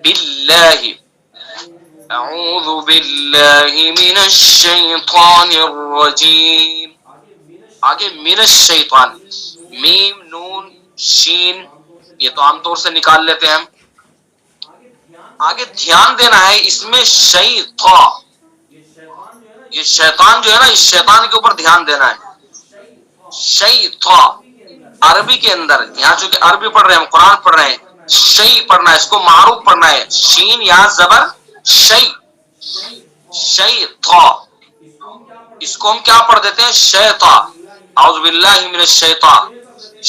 باللہ اعوذ باللہ من الشیطان الرجیم. آگے من الشیطان، میم نون شین یہ تو عام طور سے نکال لیتے ہیں ہم. آگے دھیان دینا ہے اس میں شیطان، یہ شیطان جو ہے نا اس شیطان کے اوپر دھیان دینا ہے. شیطان عربی کے اندر یہاں چونکہ عربی پڑھ رہے ہیں ہم قرآن پڑھ رہے ہیں شی پڑھنا ہے، اس کو معروف پڑھنا ہے. شین یہاں زبر شی، شیطان. اس کو ہم کیا پڑھ دیتے ہیں شیطان. اعوذ باللہ من الشیطان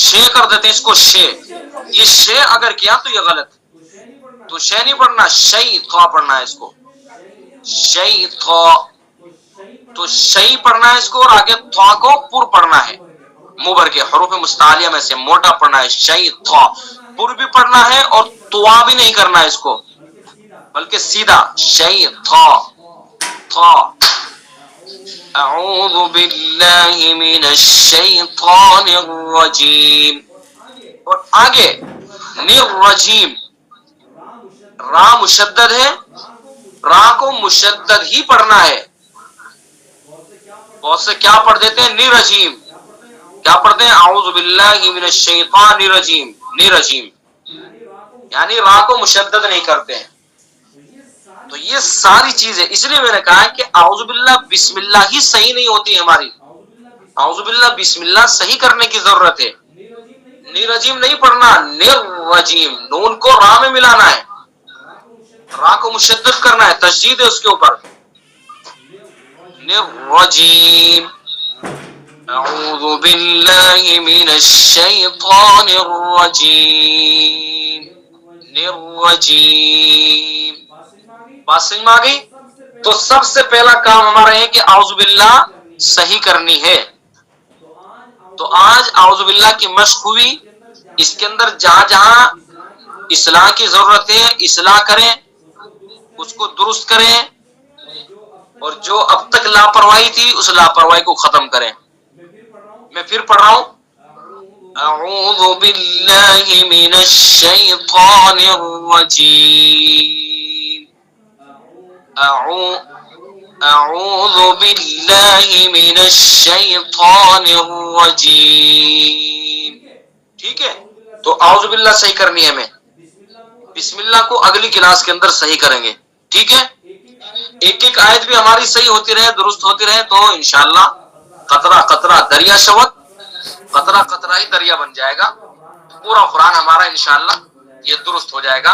شے کر دیتے ہیں اس کو شے. یہ شے اگر کیا تو یہ غلط، تو شے نہیں پڑھنا شیطان پڑھنا ہے اس کو شیطان. تو شی پڑھنا ہے اس کو اور آگے تھا کو پر پڑھنا ہے، مبر کے حروف مستعلیہ میں سے موٹا پڑھنا ہے شیطان. پر بھی پڑھنا ہے اور توا بھی نہیں کرنا ہے اس کو بلکہ سیدھا شیطان. تھا اعوذ باللہ من الشیطان الرجیم. اور آگے الرجیم را مشدد ہے، را کو مشدد ہی پڑھنا ہے. بہت سے کیا پڑھ دیتے ہیں نرجیم، کیا پڑھتے ہیں اعوذ باللہ من الشیطان الرجیم، نرجیم یعنی را کو مشدد نہیں کرتے ہیں. تو یہ ساری چیزیں اس لیے میں نے کہا کہ اعوذ باللہ بسم اللہ ہی صحیح نہیں ہوتی ہماری. اعوذ باللہ بسم اللہ صحیح کرنے کی ضرورت ہے. نرجیم نہیں پڑھنا، نرجیم نون کو را میں ملانا ہے، را کو مشدد کرنا ہے، تشدید ہے اس کے اوپر. نرجیم اعوذ باللہ من الشیطان الرجیم. نرجیم بات سمجھ میں آ گئی. تو سب سے پہلا کام ہمارا ہے کہ اعوذ باللہ صحیح کرنی ہے. تو آج اعوذ باللہ کی مشق ہوئی، اس کے اندر جہاں جہاں اصلاح کی ضرورت ہے اصلاح کریں، اس کو درست کریں، اور جو اب تک لاپرواہی تھی اس لاپرواہی کو ختم کریں. میں پھر پڑھ رہا ہوں اعوذ باللہ من الشیطان الرجیم. اعوذ باللہ من الشیطان الرجیم. ٹھیک ہے، تو اعوذ باللہ صحیح کرنی ہے ہمیں. بسم اللہ کو اگلی کلاس کے اندر صحیح کریں گے. ٹھیک ہے، ایک ایک آیت بھی ہماری صحیح ہوتی رہے، درست ہوتی رہے، تو انشاءاللہ قطرہ قطرہ دریا شود، قطرہ قطرہ ہی دریا بن جائے گا. پورا قرآن ہمارا انشاءاللہ یہ درست ہو جائے گا.